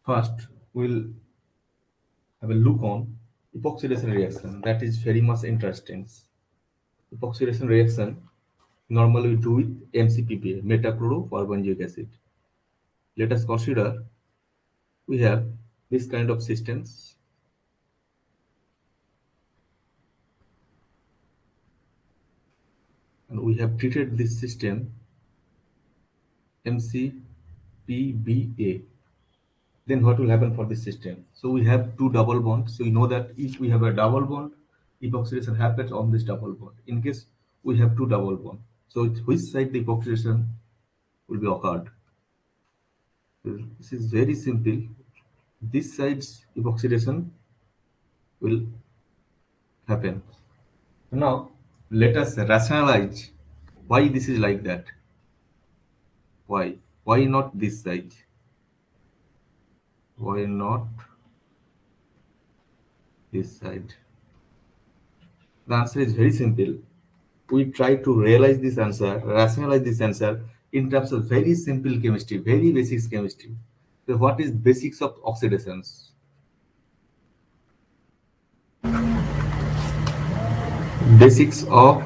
First, we'll have a look on epoxidation reaction. That is very much interesting. Epoxidation reaction normally we do with MCPPA, metachlorofluorobenzoic acid. Let us consider we have this kind of systems, and we have treated this system MCPBA. Then what will happen for this system? So we have two double bonds. So we know that if we have a double bond, epoxidation happens on this double bond. In case we have two double bonds, so which side the epoxidation will be occurred? This is very simple. This side's epoxidation will happen. Now let us rationalize why this is like that. Why? Why not this side? Why not this side? The answer is very simple. We try to realize this answer, rationalize this answer in terms of very simple chemistry, very basic chemistry. So what is basics of oxidations? Basics of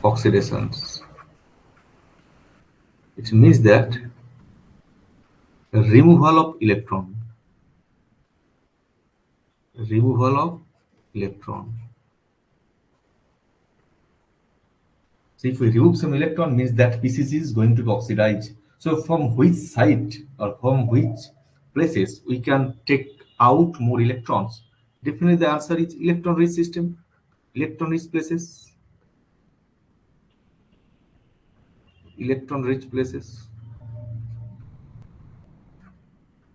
oxidations. It means that removal of electron. Removal of electron. So if we remove some electron means that species is going to be oxidized. So from which side or from which places we can take out more electrons? Definitely the answer is electron rich system, electron rich places, electron rich places.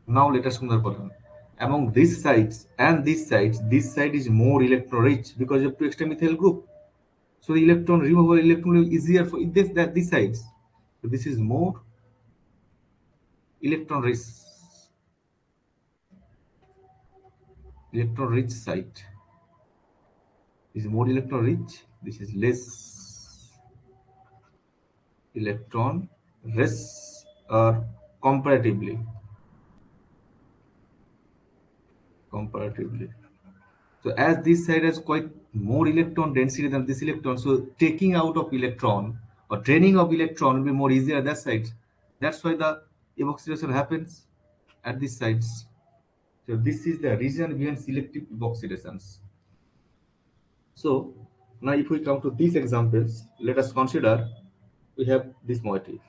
Now let us consider bottom. Among these sides and these sides, this side is more electron rich because you have two extra methyl group. So the electron removal electron will be easier for these sides. So this is more electron rich, electron rich site. This is more electron rich. This is less electron rich comparatively. Comparatively. So as this side has quite more electron density than this electron, so taking out of electron or draining of electron will be more easier at that side. That's why the epoxidation happens at these sides. So this is the reason behind selective epoxidations. So now if we come to these examples, let us consider we have this motif.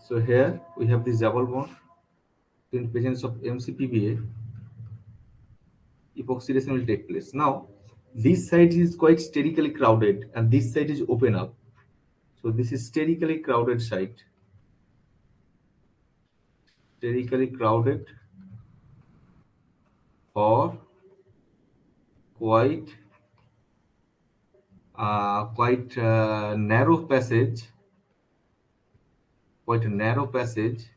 So here we have this double bond. In presence of MCPBA, epoxidation will take place. Now, this side is quite sterically crowded and this side is open up. So this is sterically crowded site. Sterically crowded or quite narrow passage. Quite a narrow passage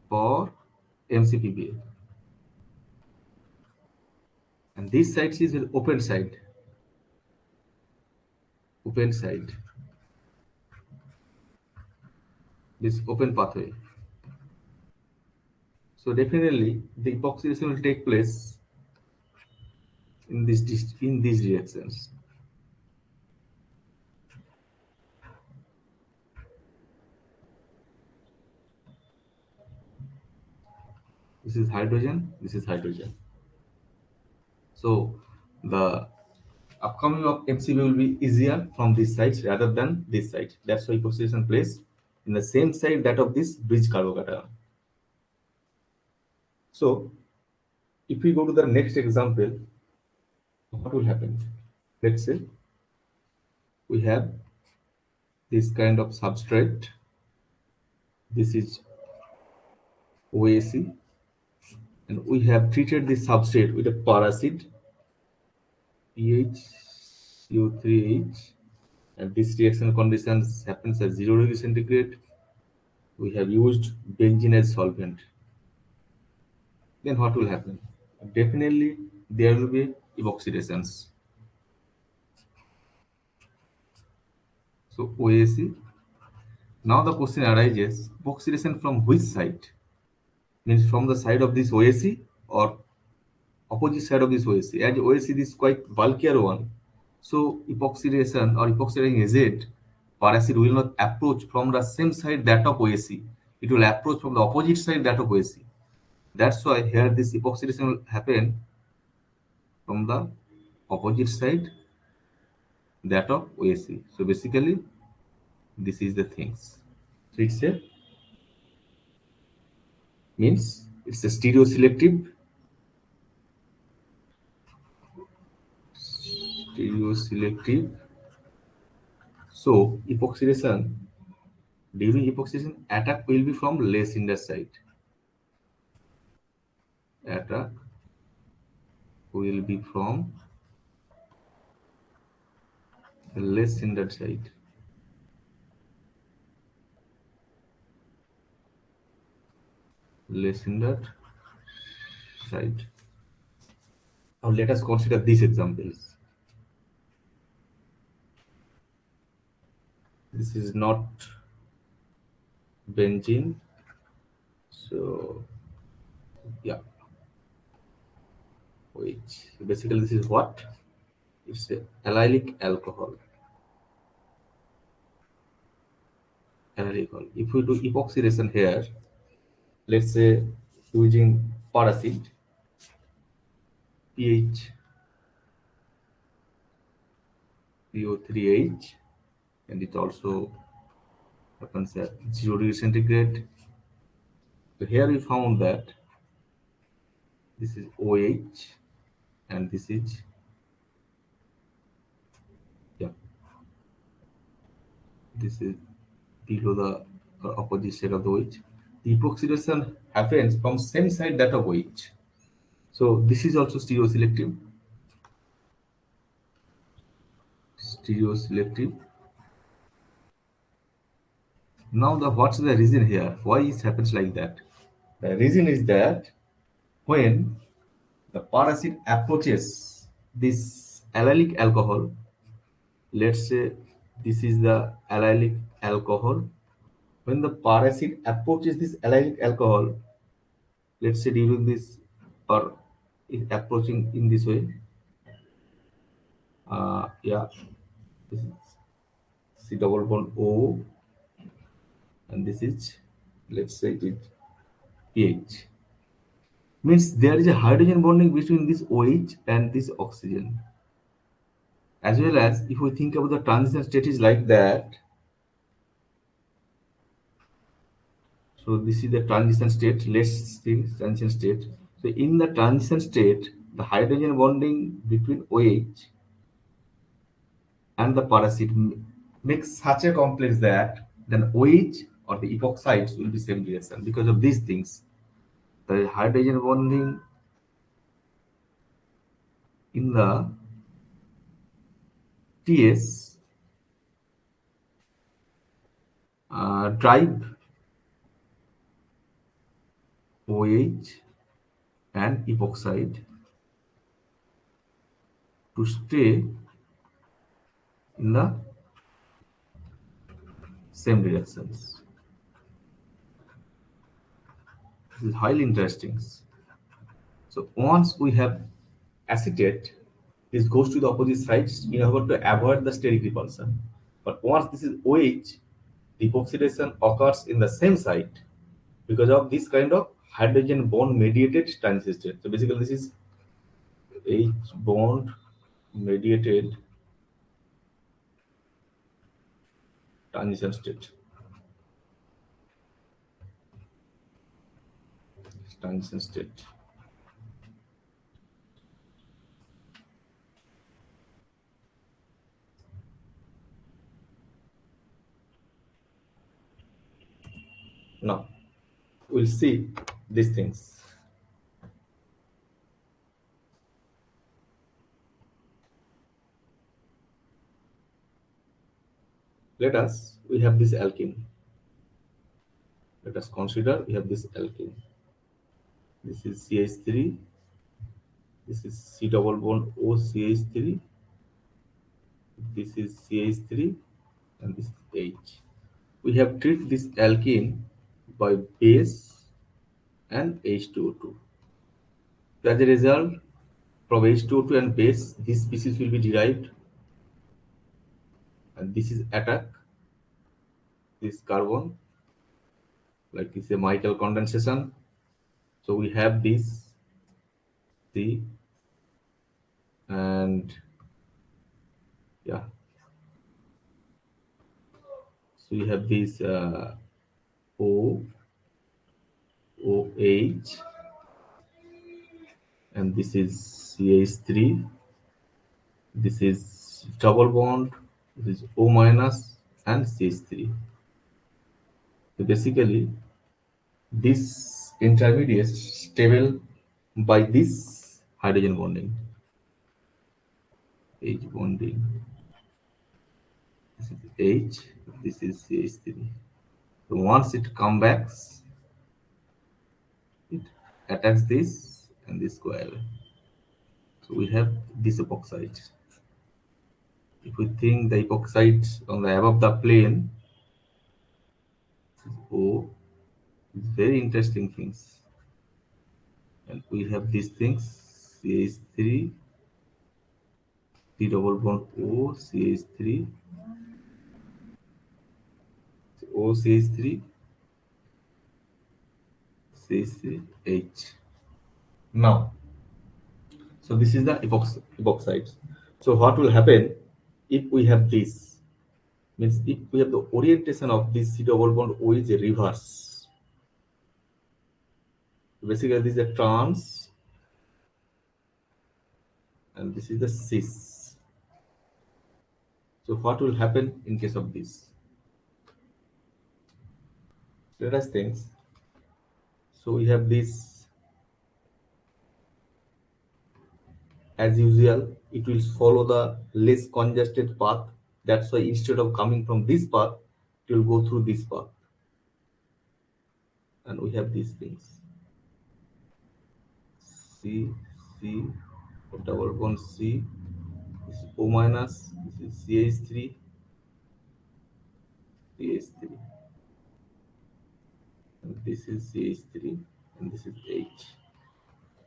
for MCPBA. And this side is an open side. Open side. This open pathway. So definitely the epoxidation will take place in these reactions. This is hydrogen, this is hydrogen. So the upcoming of MCB will be easier from this side rather than this side. That's why epoxidation plays in the same side that of this bridge carbocation. So if we go to the next example, what will happen? Let's say we have this kind of substrate. This is OAC, and we have treated this substrate with a paracid PHCO3H, and this reaction conditions happens at 0 degree centigrade. We have used benzene as solvent. Then what will happen? Definitely there will be epoxidations. So OAC. Now the question arises: oxidation from which side? Means from the side of this OAC or opposite side of this OAC. As OAC is quite bulkier one, so epoxidation or epoxidizing agent per acid will not approach from the same side that of OAC. It will approach from the opposite side that of OAC. That's why here this epoxidation will happen from the opposite side that of OAC. So basically, this is the things. So it's a means it's a stereoselective, stereoselective. So epoxidation during epoxidation attack will be from less hinder side. Attack will be from less hindered side. Less hindered side. Now let us consider these examples. This is not benzene. So yeah, which basically this is what? It's a allylic alcohol. Allylic alcohol. If we do epoxidation here, let's say using paracid, pH CO3H, and it also happens at 0 degree centigrade. So here we found that this is OH and this is, yeah, this is below the opposite side of the OH. The epoxidation happens from same side that of OH. So this is also stereoselective. Stereoselective. Now the what's the reason here? Why it happens like that? The reason is that when the paracid approaches this allylic alcohol, let's say this is the allylic alcohol. When the paracid approaches this allylic alcohol, let's say during this or is approaching in this way, yeah, this is C double bond O, and this is, let's say, it pH. Means there is a hydrogen bonding between this OH and this oxygen. As well as if we think about the transition state is like that. So this is the transition state, let's see transition state. So in the transition state, the hydrogen bonding between OH and the paracid makes such a complex that then OH or the epoxides will be same reaction because of these things. The hydrogen bonding in the TS drive OH and epoxide to stay in the same reactions. This is highly interesting. So once we have acetate, this goes to the opposite sides in order to avoid the steric repulsion. But once this is OH, the epoxidation occurs in the same site because of this kind of hydrogen bond mediated transition state. So basically this is H bond mediated transition state. Transition state. Now we'll see these things. We have this alkene. Let us consider we have this alkene. This is CH3. This is C double bond O CH3. This is CH3 and this is H. We have treated this alkene by base and H2O2. So as a result, from H2O2 and base, this species will be derived, and this is attack, this carbon, like this is a Michael condensation. So we have this C, and yeah, so we have this O, OH, and this is CH3. This is double bond. This is O minus and CH3. So basically, this intermediate stable by this hydrogen bonding, H bonding. This is H. This is CH3. So once it comes back, it attacks this and this go away. So we have this epoxide. If we think the epoxide on the above the plane, O, is very interesting things. And we have these things, CH3, C double bond O, CH3, O, CH3, CH3, H. Now, so this is the epoxide. So what will happen if we have this? Means if we have the orientation of this C double bond O is a reverse. Basically, this is a trans, and this is the cis. So what will happen in case of this? Let us think. So we have this, as usual, it will follow the less congested path. That's why instead of coming from this path, it will go through this path. And we have these things. C, C, double bond C, this is O minus, this is CH3, CH3, and this is CH3, and this is H.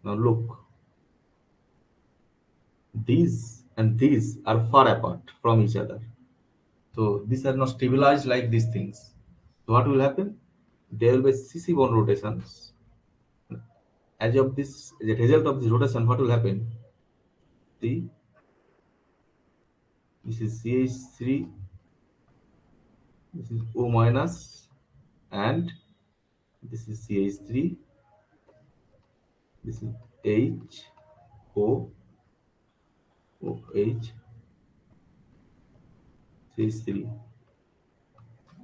Now look, these and these are far apart from each other. So these are not stabilized like these things. So what will happen? There will be CC bond rotations. As of this, as a result of this rotation, what will happen? See, this is CH3, this is O minus, and this is CH3, this is H, O, OH, CH3.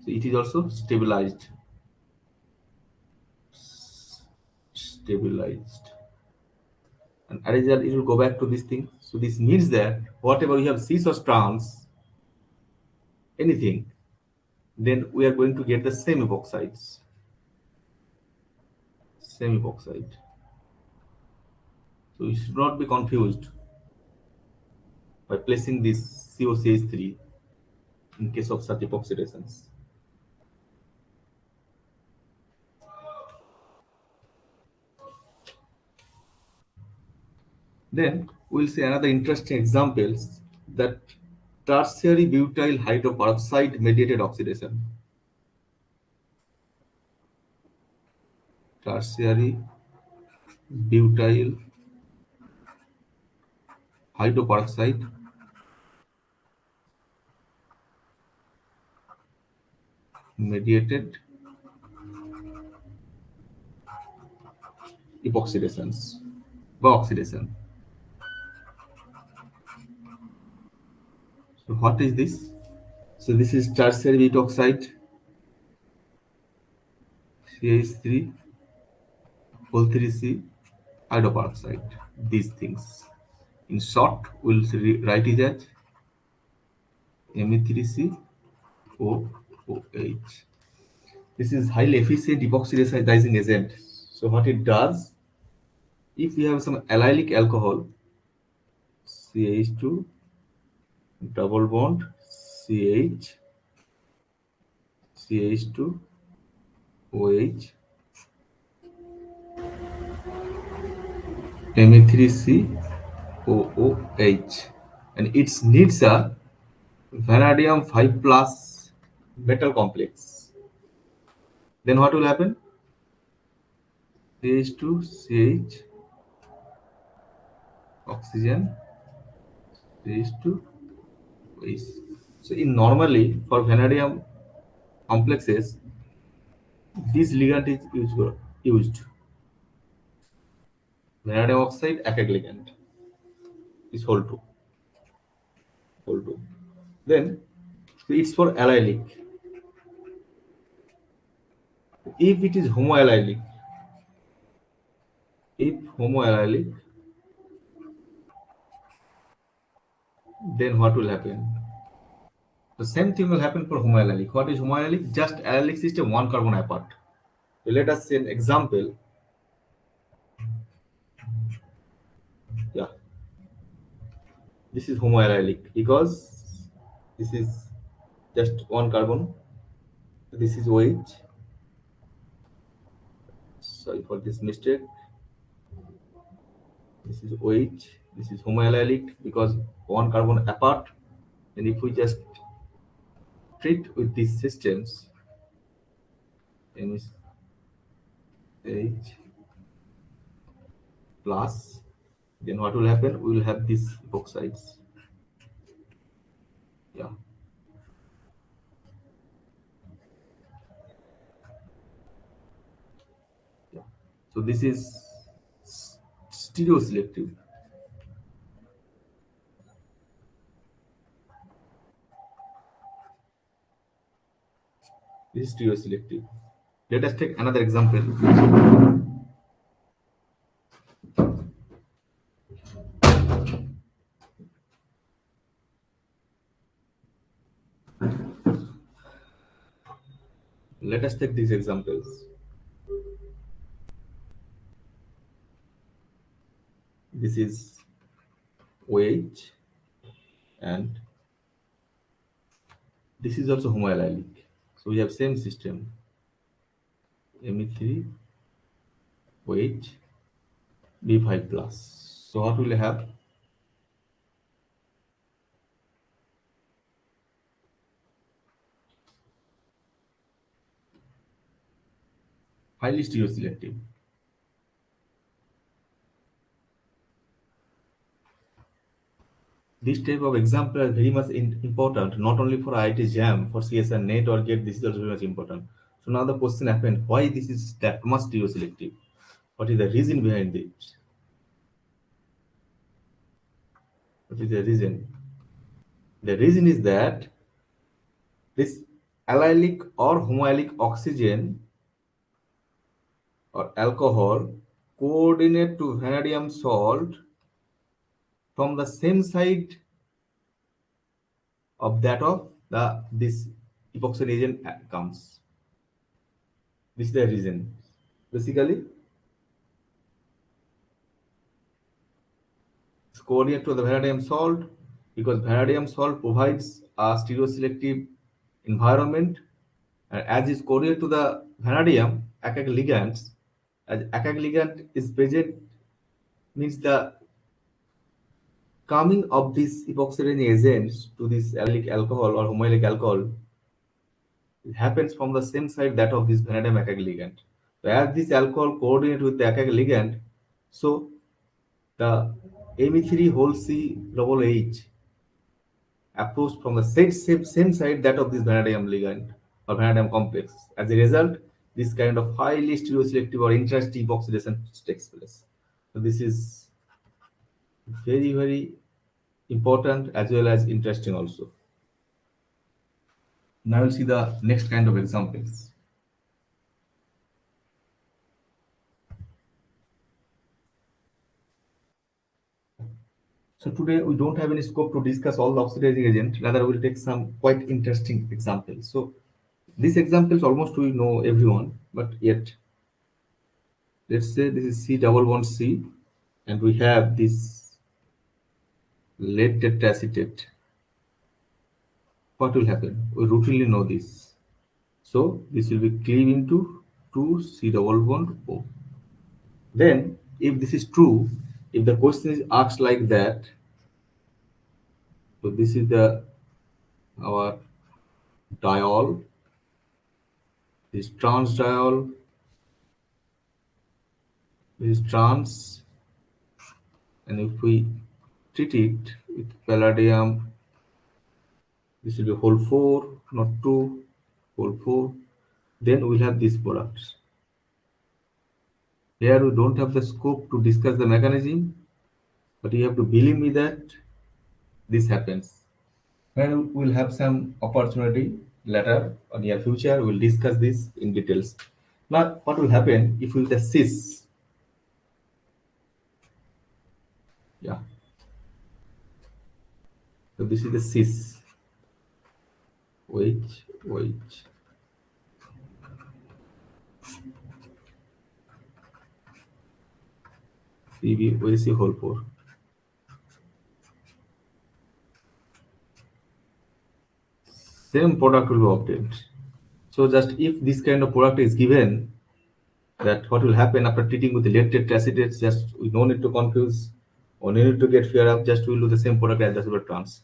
So it is also stabilized. Stabilized. And as a result, it will go back to this thing. So this means that whatever we have cis or trans, anything, then we are going to get the same epoxides. Same epoxide. So you should not be confused by placing this COCH3 in case of such epoxidations. Then we'll see another interesting examples, that tertiary butyl hydroperoxide mediated oxidation. Tertiary butyl hydroperoxide mediated epoxidations by oxidation. So what is this? So this is tertiary butyl oxide, CH3, whole 3C, hydroperoxide. These things. In short, we'll write it as Me3C OOH. This is highly efficient epoxidizing agent. So what it does, if we have some allylic alcohol, CH2, double bond, CH, CH2 OH Me3COOH, and it needs a vanadium 5 plus metal complex. Then what will happen? CH2 CH oxygen CH2 OH. So in normally for vanadium complexes, this ligand is used. Vanadium oxide একক ligand is whole two. Then it's for allylic. If it is homoallylic, then what will happen? The same thing will happen for homoallylic. What is homoallylic? Just allylic system, one carbon apart. So let us see an example. Yeah, this is homoallylic because this is just one carbon. This is OH. Sorry for this mistake. This is OH. This is homoallylic because one carbon apart. And if we just treat with these systems, NH plus, then what will happen? We will have these epoxides. Yeah. Yeah. So this is stereoselective. This is stereoselective. Let us take another example. Let us take these examples. This is OH and this is also homoallylic. So we have same system. Me3 OH B5 plus. So what will we have? Highly stereoselective. This type of example is very much important, not only for IIT JAM, for CSR NET or GATE, this is also very much important. So now the question happened, why this is that much stereoselective? What is the reason behind it? What is the reason? The reason is that this allylic or homoallylic oxygen or alcohol coordinate to vanadium salt from the same side of that of this epoxy reagent comes. This is the reason. Basically, it's coordinate to the vanadium salt because vanadium salt provides a stereoselective environment, and as is coordinate to the vanadium attack ligands, as attack ligand is present means the coming of these epoxidizing agents to this allylic alcohol or homoallylic alcohol happens from the same side that of this vanadium attack ligand. So as this alcohol coordinate with the attack ligand, so the Me3 whole C double H approach from the same side that of this vanadium ligand or vanadium complex. As a result, this kind of highly stereoselective or intra-steep oxidation takes place. So this is very important as well as interesting also. Now we'll see the next kind of examples. So today we don't have any scope to discuss all the oxidizing agent. Rather, we'll take some quite interesting examples. So these examples almost we know everyone, but yet let's say this is C double bond C, and we have this lead tetraacetate. What will happen? We routinely know this. So this will be cleave into 2 C double bond O. Then, if this is true, if the question is asked like that, so this is the our diol, this trans diol, this is trans, and if we treat it with palladium, this will be whole 4, not 2, whole 4. Then we'll have these products. Here we don't have the scope to discuss the mechanism, but you have to believe me that this happens. When we'll have some opportunity later or near future, we'll discuss this in details. Now, what will happen if we the cis? Yeah, so this is the cis. Which PB OAC whole 4. Same product will be obtained. So just if this kind of product is given, that what will happen after treating with the lactate acetates, just we no need to confuse or no need to get fear of, just we'll do the same product as the trans.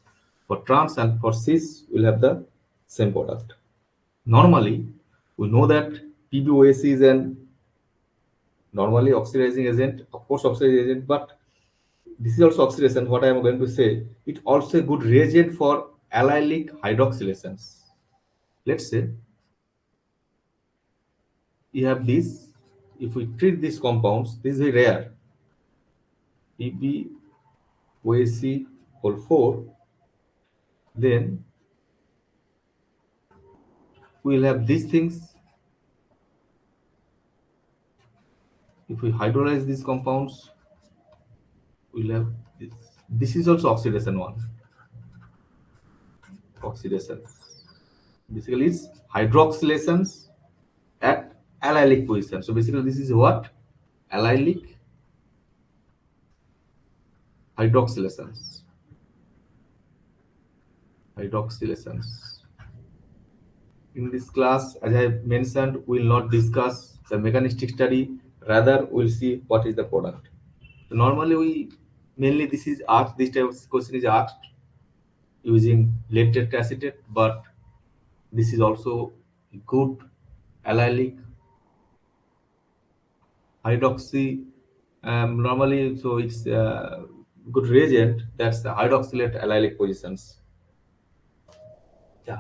For trans and for cis, we'll have the same product. Normally, we know that PBOAC is an normally oxidizing agent, of course oxidizing agent, but this is also oxidation. What I am going to say, it also a good reagent for allylic hydroxylations. Let's say you have this. If we treat these compounds, this is very rare. PBOAC whole 4, then we will have these things. If we hydrolyze these compounds, we will have this. This is also oxidation one. Oxidation. Basically, it's hydroxylations at allylic position. So basically, this is what? Allylic hydroxylations. Hydroxylations. In this class, as I mentioned, we will not discuss the mechanistic study. Rather, we'll see what is the product. So normally, we mainly this is asked. This type of question is asked using lactate acetate, but this is also good allylic hydroxy. Normally, so it's good reagent. That's the hydroxylate allylic positions. Yeah.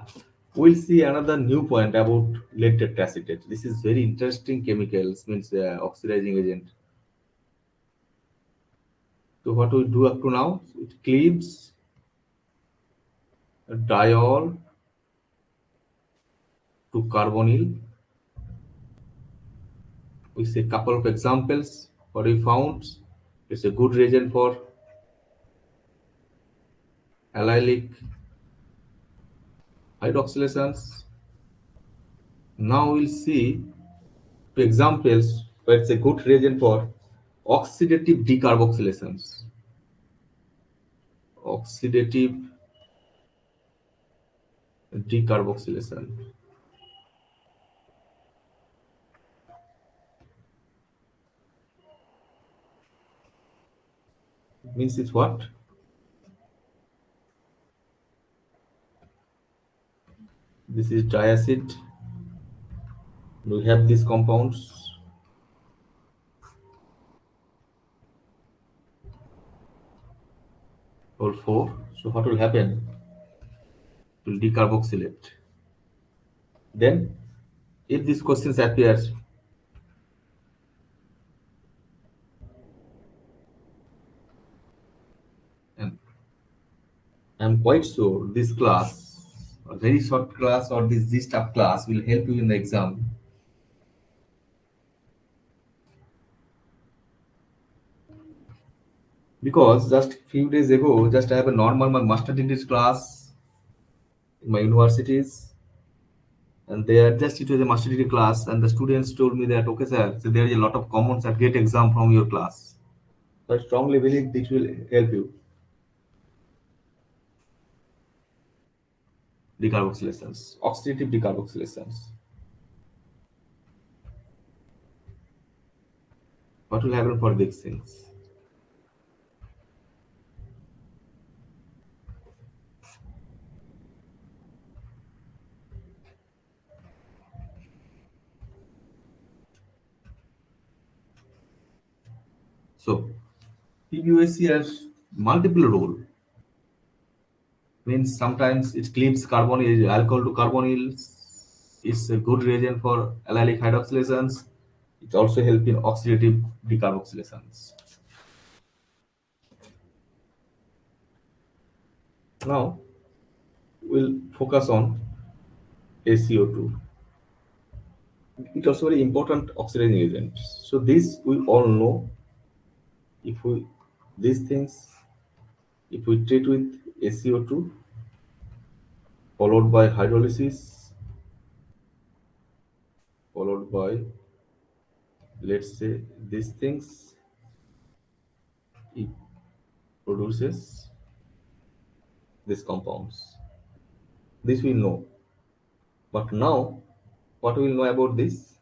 We'll see another new point about lactate acetate. This is very interesting chemicals, means oxidizing agent. So what we do up to now, it cleaves a diol to carbonyl. We see a couple of examples. What we found, it's a good reagent for allylic hydroxylations. Now we'll see two examples where it's a good reagent for oxidative decarboxylations. Oxidative decarboxylation means it's what? This is diacid. We have these compounds. All 4. So what will happen? It will decarboxylate. Then, if these questions appears, and I'm quite sure this class, a very short class or this tough class will help you in the exam. Because just few days ago, just I have a normal my master degree class in my universities, and they are just it was a master degree class, and the students told me that okay, sir, so there is a lot of commons at great exam from your class. So I strongly believe this will help you. Decarboxylations, oxidative decarboxylations. What will happen for these things? So PBOC has multiple role. Means sometimes it cleaves carbonyl alcohol to carbonyls. It's a good reagent for allylic hydroxylations. It also helps in oxidative decarboxylations. Now we'll focus on ACO2. It's also very important oxidizing agent. So this we all know. If we these things, if we treat with ACO2 followed by hydrolysis, followed by, let's say, these things, it produces these compounds. This we know. But now, what we will know about this?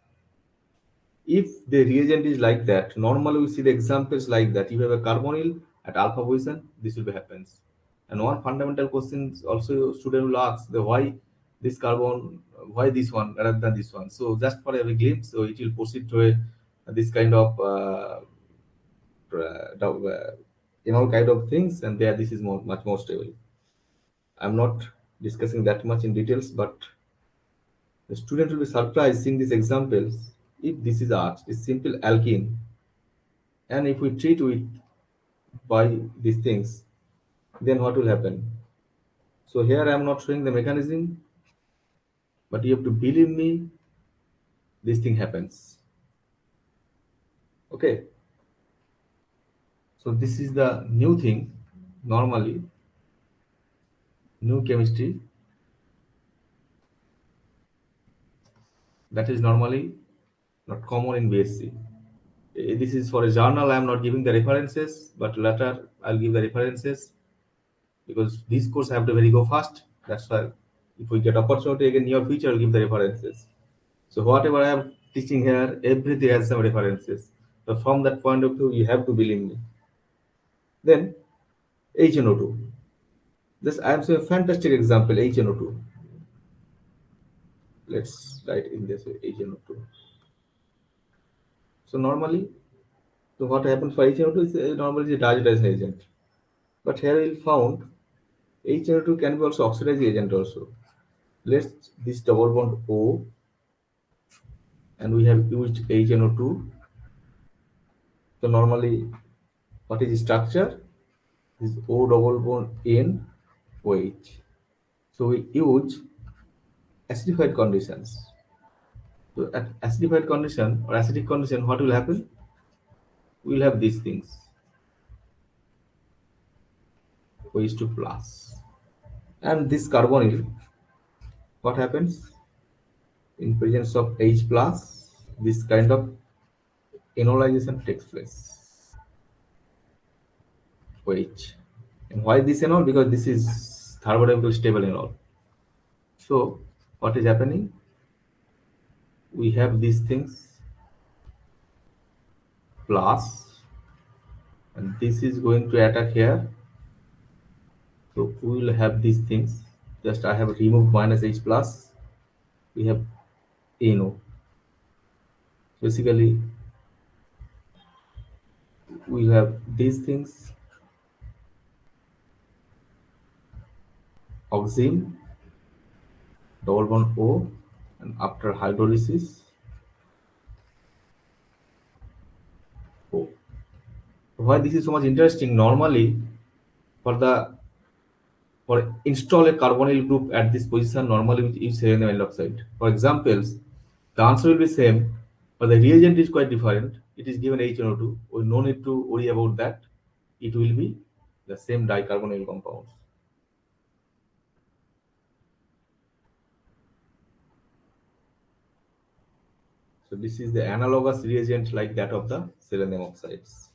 If the reagent is like that, normally we see the examples like that. You have a carbonyl at alpha position, this will be happens. And one fundamental question is also student will ask the why this carbon, why this one rather than this one. So just for a glimpse, so it will proceed to this kind of all kind of things, and there this is much more stable. I'm not discussing that much in details, but the student will be surprised seeing these examples. If this is arch, it's simple alkene, and if we treat with by these things, then what will happen? So here I am not showing the mechanism, but you have to believe me, this thing happens. Okay, so this is the new thing. Normally, new chemistry that is normally not common in BSc. This is for a journal. I am not giving the references, but later I'll give the references because this course I have to very go fast. That's why if we get opportunity again near future, I'll give the references. So whatever I am teaching here, everything has some references. So from that point of view, you have to believe me. Then HNO2. This I am saying a fantastic example. HNO2. Let's write in this way, HNO2. So normally, so what happens for HNO2 is normally a diazotizing agent. But here we found HNO2 can be also oxidizing agent also. Let's this double bond O, and we have used HNO2. So normally, what is the structure? This O double bond N OH. So we use acidified conditions. So at acidified condition or acidic condition, what will happen? We will have these things. OH2 plus. And this carbonyl, what happens? In presence of H plus, this kind of enolization takes place. OH. And why this enol? Because this is thermodynamically stable enol. So what is happening? We have these things plus, and this is going to attack here. So we will have these things. Just I have removed minus H plus. We have NO. Basically, we have these things oxime double bond O, and after hydrolysis O. Why this is so much interesting? Normally, for the for install a carbonyl group at this position, normally we use selenium hydroxide. For examples, the answer will be same, but the reagent is quite different. It is given HNO2. We no need to worry about that. It will be the same dicarbonyl compounds. So this is the analogous reagent like that of the selenium oxides.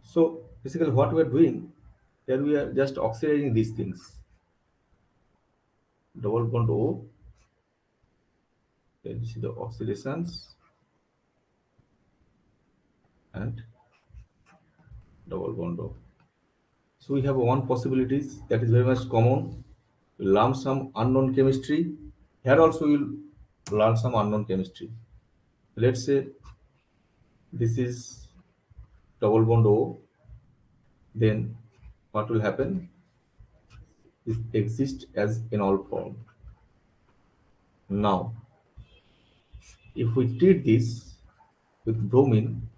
So basically what we are doing, here we are just oxidizing these things. Double bond O Then you see the oxidations and double bond O. So we have one possibilities that is very much common. We learn some unknown chemistry. Here also we'll learn some unknown chemistry. Let's say this is double bond O. Then what will happen? It exists as enol form. Now, if we treat this with bromine,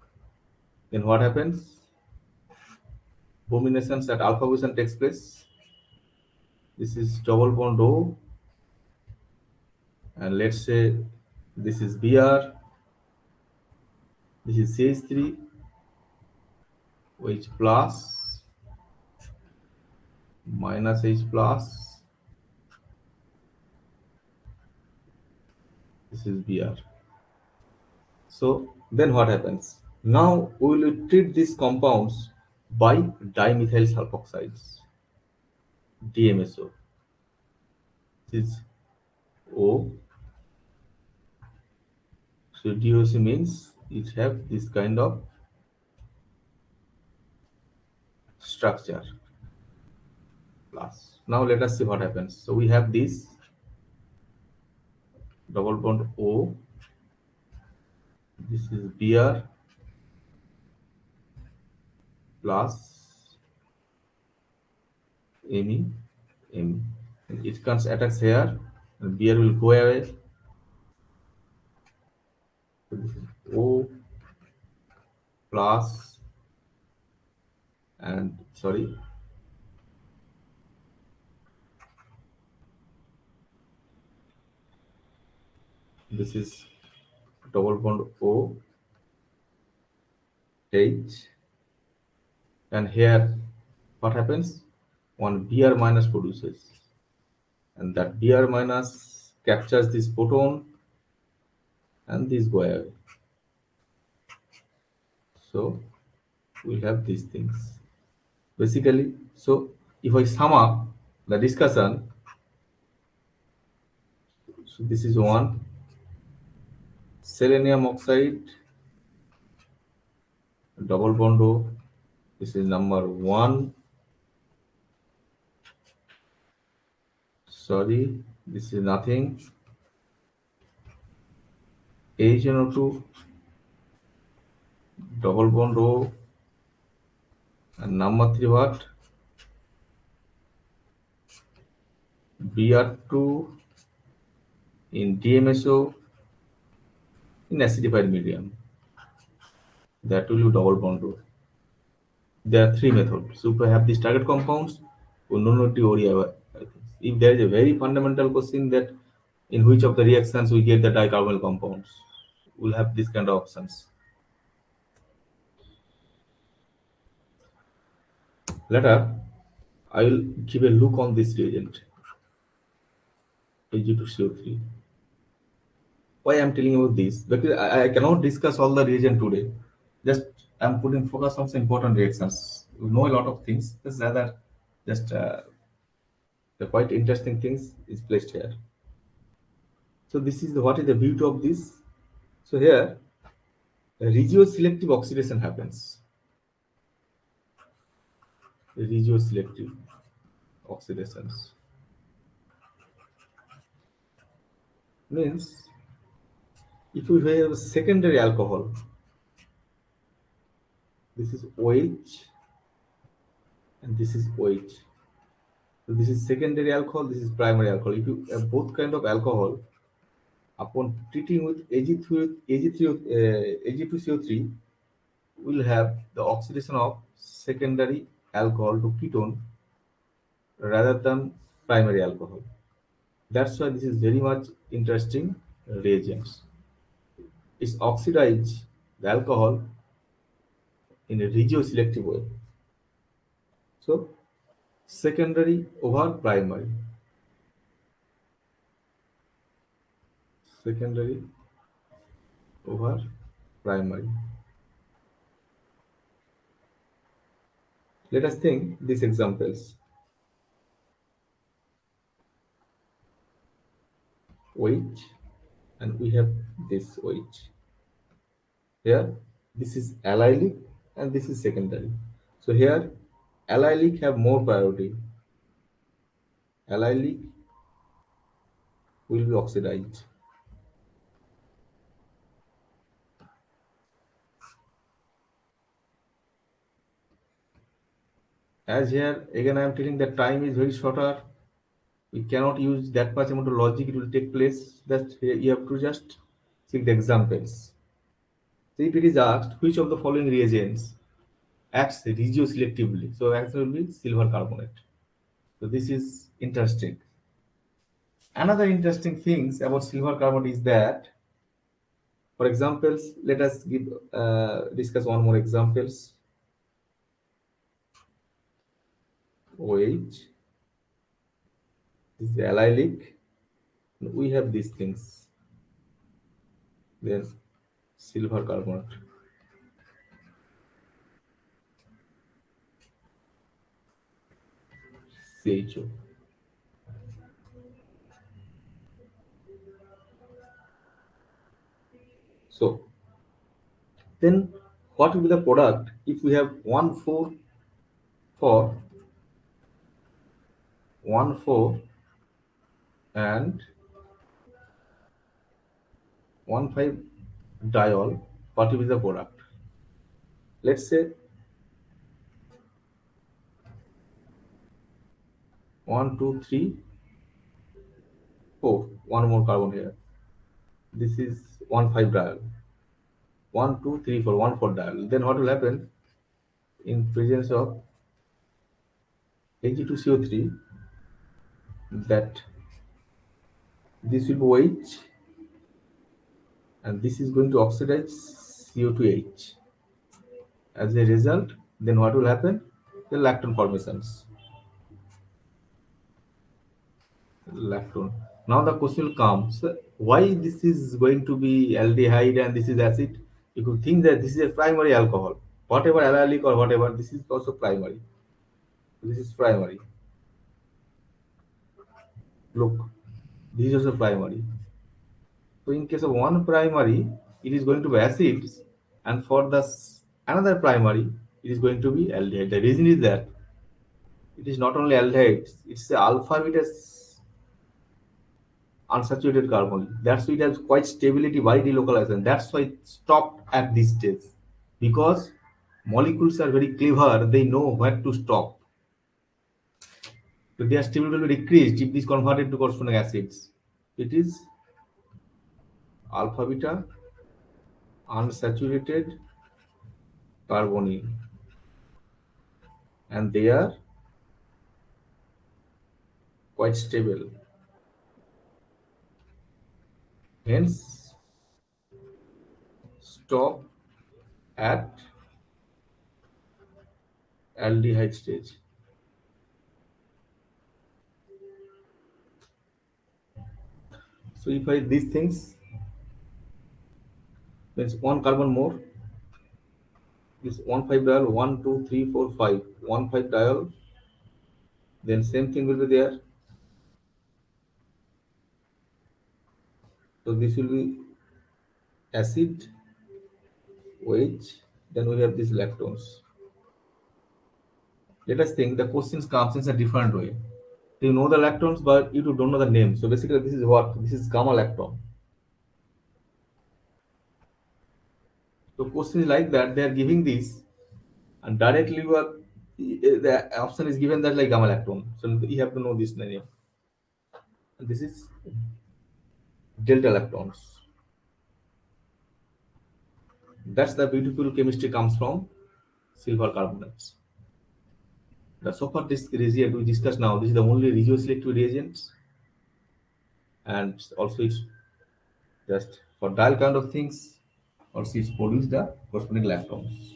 then what happens? Brominations at alpha position takes place. This is double bond O, and let's say this is Br, this is CH3, OH plus, minus H plus, this is Br. So then what happens? Now we will treat these compounds by dimethyl sulfoxides, DMSO. This is O. So DOC means it have this kind of structure plus. Now let us see what happens. So we have this double bond O. This is Br plus Me, Me. And it comes attacks here, and Br will go away. So this is O plus, and sorry, this is double bond O H, and here what happens? One Br minus produces, and that Br minus captures this proton, and these go away. So we have these things basically. So if I sum up the discussion, so this is one selenium oxide double bond O. This is number one. Sorry, this is nothing. HNO2 double bond O, and number three what? Br2 in DMSO in acidified medium. That will be double bond O. There are three methods. So if I have these target compounds, we no need to worry about things. If there is a very fundamental question that in which of the reactions we get the dicarbonyl compounds, we'll have this kind of options. Later, I will give a look on this reagent, Ag2CO3. Why I am telling you about this? Because I cannot discuss all the reagent today. Just I'm putting focus on some important reactions. You know a lot of things. Just rather, just the quite interesting things is placed here. So this is what is the beauty of this. So here, regioselective oxidation happens. Regioselective oxidations means if we have a secondary alcohol, this is OH and this is OH. So this is secondary alcohol, this is primary alcohol. If you have both kind of alcohol, upon treating with Ag2CO3, will have the oxidation of secondary alcohol to ketone rather than primary alcohol. That's why this is very much interesting reagents. It's oxidize the alcohol in a regioselective way. So secondary over primary, secondary over primary. Let us think these examples. OH and we have this OH. Here, this is allylic and this is secondary. So here, allylic have more priority. Allylic will be oxidized. As here, again I am telling that time is very shorter. We cannot use that much amount of logic, it will take place. That here you have to just see the examples. So if it is asked which of the following reagents acts regioselectively, so answer will be silver carbonate. So this is interesting. Another interesting things about silver carbonate is that, for examples, let us give discuss one more examples. OH, this is allylic. We have these things. Then silver carbonate, CHO. So then what will be the product if we have 1,4 for 1,4 and 1,5 diol? What will be the product? Let's say 1, 2, 3, 4. One more carbon here. This is 1,5 diol. 1, 2, 3, 4. 1, 4 diol. Then what will happen in presence of Ag2CO3? That this will be OH and this is going to oxidize CO2H. As a result, then what will happen? The lactone formations. Lactone. Now the question will come, so why this is going to be aldehyde and this is acid? You could think that this is a primary alcohol. Whatever allylic or whatever, this is also primary. This is primary. Look, this is also primary. So in case of one primary, it is going to be acids, and for the another primary, it is going to be aldehyde. The reason is that it is not only aldehydes, it's the alpha beta unsaturated carbon. That's why it has quite stability by delocalization. That's why it stopped at this stage. Because molecules are very clever, they know where to stop. So their stability will be decreased if this converted to corresponding acids. It is alpha beta unsaturated carbonyl, and they are quite stable. Hence, stop at aldehyde stage. So if I these things, means one carbon more, this 1,5 diol, 1, 2, 3, 4, 5, 1,5 diol, then same thing will be there. So this will be acid, OH, then we have these lactones. Let us think the questions comes in a different way. You know the lactones, but you don't know the name. So basically, this is what? This is gamma lactone. So question is like that, they are giving this, and directly you are, the option is given that like gamma lactone. So you have to know this name. And this is delta lactones. That's the beautiful chemistry comes from silver carbonates. The so far this reagent we discussed now, this is the only regioselective reagents, and also it's just for dial kind of things. Also, it's produce the corresponding lactones.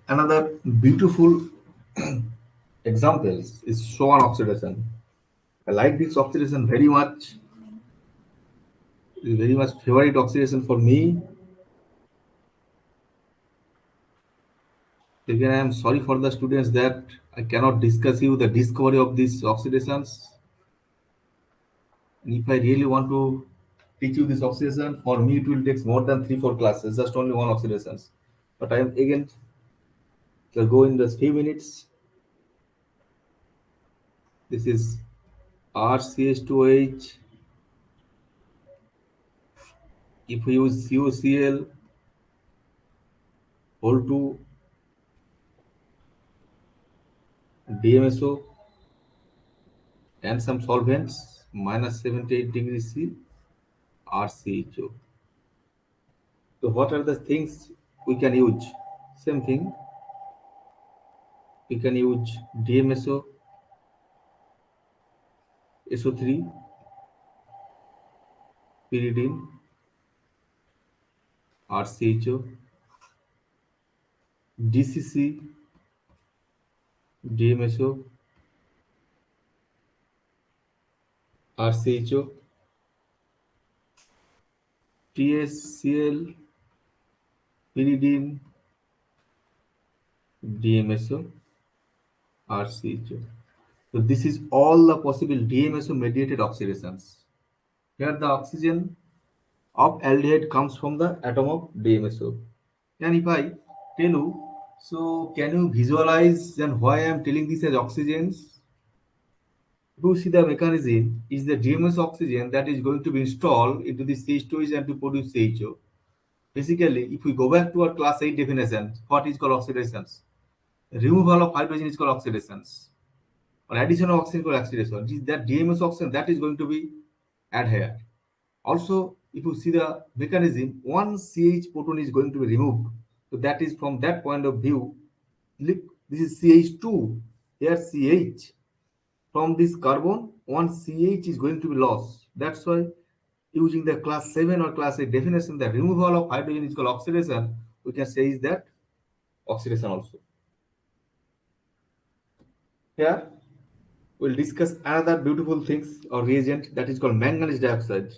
Another beautiful examples is Swan oxidation. I like this oxidation very much. It's very much favorite oxidation for me. Again, I am sorry for the students that I cannot discuss you the discovery of these oxidations. And if I really want to teach you this oxidation, for me it will take more than 3 4 classes, just only one oxidations. But I am again will go in just few minutes. This is RCH2H. If we use COCl, whole 2, DMSO, and some solvents, minus 78 degrees C, RCHO. So what are the things we can use? Same thing, we can use DMSO, SO3, pyridine, RCHO, DCC, DMSO, RCHO, TSCl, pyridine, DMSO, RCHO. So this is all the possible DMSO mediated oxidations. Here the oxygen of aldehyde comes from the atom of DMSO. And if I tell you, so can you visualize then why I am telling this as oxygens? If you see the mechanism, is the DMSO oxygen that is going to be installed into the CH2H and to produce CHO. Basically, if we go back to our class 8 definition, what is called oxidations? Removal of hydrogen is called oxidations. Or addition of oxygen is called oxidation. That DMSO oxygen that is going to be add here. Also, if you see the mechanism, one CH proton is going to be removed. So that is from that point of view, look, this is CH2, here CH. From this carbon, one CH is going to be lost. That's why using the class 7 or class 8 definition, the removal of hydrogen is called oxidation. We can say is that oxidation also. Here, we'll discuss another beautiful things or reagent that is called manganese dioxide.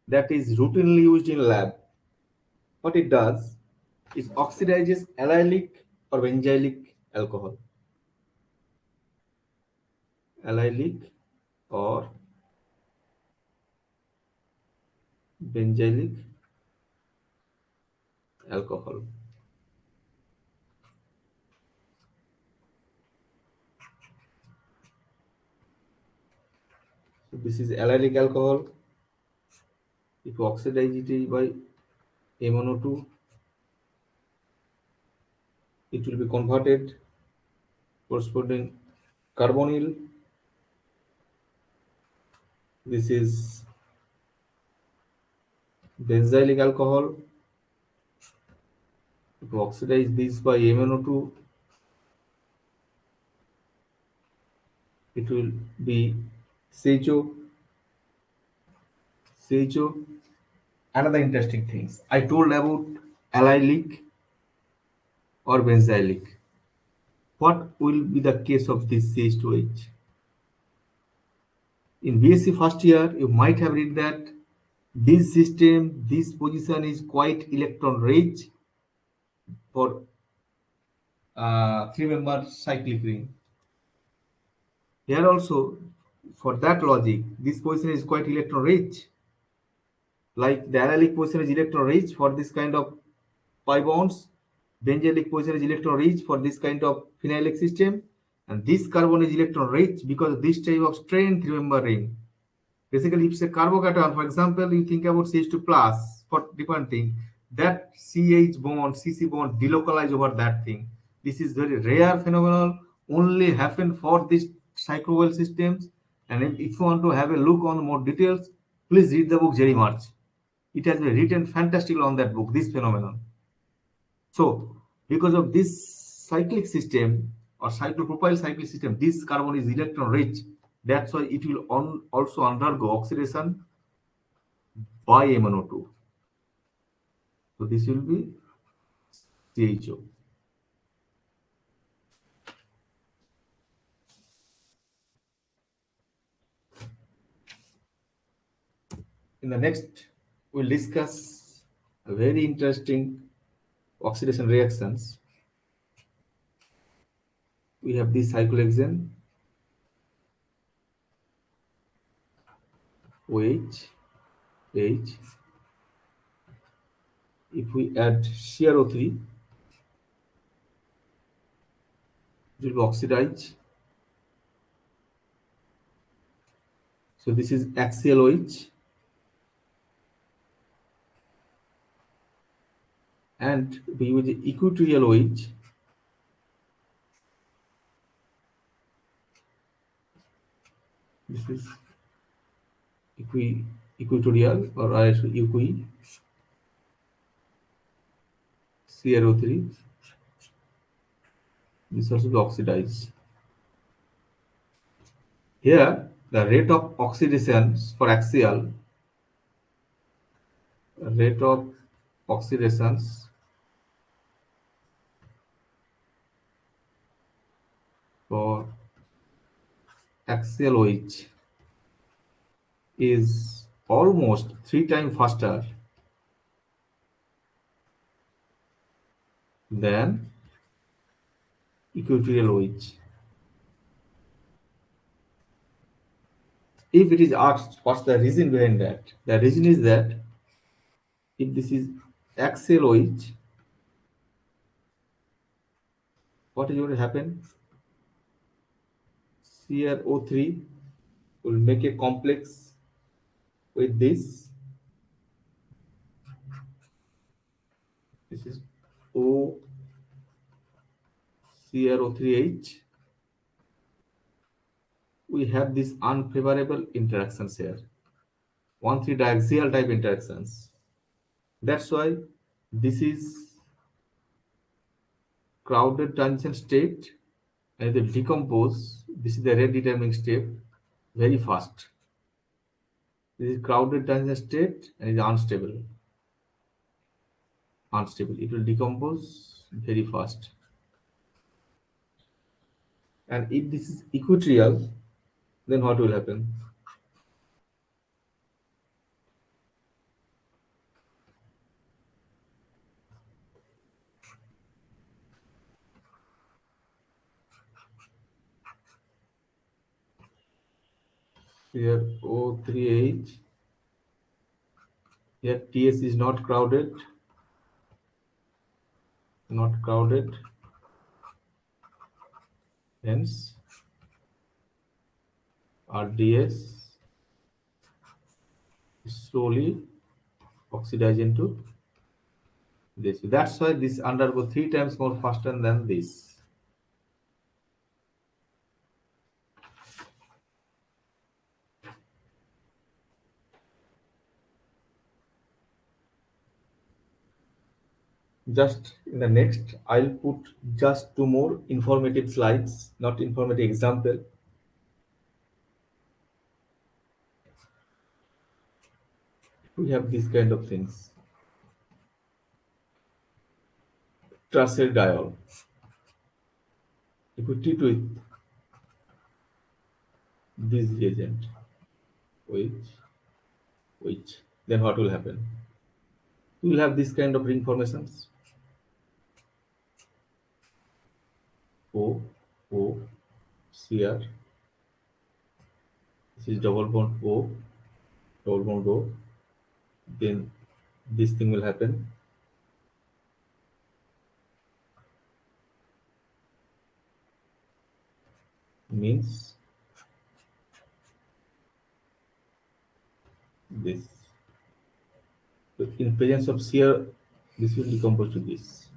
That is routinely used in lab. What it does is oxidizes allylic or benzylic alcohol. Allylic or benzylic alcohol. So this is allylic alcohol. If you oxidize it by MnO2, it will be converted corresponding carbonyl. This is benzylic alcohol. If you oxidize this by MnO2, it will be CHO. CHO. Another interesting things I told about allylic or benzylic. What will be the case of this CH2H? In BSc first year, you might have read that this system, this position is quite electron rich for 3-member cyclic ring. Here also, for that logic, this position is quite electron rich. Like the allylic position is electron rich for this kind of pi bonds. Benzylic position is electron rich for this kind of phenylic system. And this carbon is electron rich because of this type of strained 3-member ring. Basically, if it's a carbocation, for example, you think about CH2 plus for different thing, that CH bond, CC bond delocalize over that thing. This is very rare phenomenon, only happen for these cycloval systems. And if you want to have a look on more details, please read the book Jerry March. It has been written fantastically on that book, this phenomenon. So, because of this cyclic system or cyclopropyl cyclic system, this carbon is electron rich. That's why it will also undergo oxidation by MnO2. So this will be CHO. In the next, we'll discuss a very interesting oxidation reactions. We have this cyclohexane, OH, H. If we add CrO3, it will oxidize. So this is axial OH, and we use equatorial OH. This is equatorial, or I should equi CrO3. This also will oxidize. Here, the rate of oxidation for axial, rate of oxidations for axial OH is almost 3 times faster than equatorial OH. If it is asked what's the reason behind that, the reason is that if this is axial OH, what is going to happen? CrO3 will make a complex with this. This is O CrO3H. We have these unfavorable interactions here, 1,3 diaxial type interactions. That's why this is crowded transition state, and it will decompose. This is the rate determining step very fast. This is crowded transition state and is unstable. Unstable. It will decompose very fast. And if this is equatorial, then what will happen? Here O3H. Here TS is not crowded. Not crowded. Hence RDS slowly oxidize into this. That's why this undergo 3 times more faster than this. Just in the next, I'll put just 2 more informative slides, not informative example. We have these kind of things. Tertiary diol. If we treat with this reagent, which, then what will happen? We will have this kind of ring formations. O, O, Cr. This is double bond O, double bond O. Then this thing will happen. Means this. So in presence of Cr, this will decompose to this.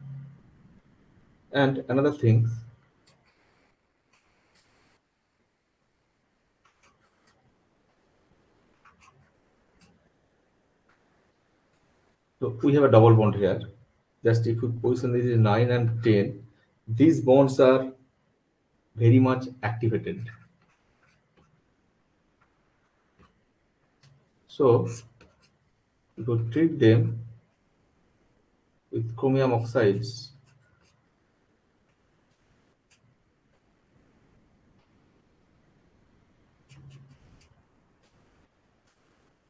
And another thing, so we have a double bond here. Just if you position this is 9 and 10, these bonds are very much activated. So you could treat them with chromium oxides.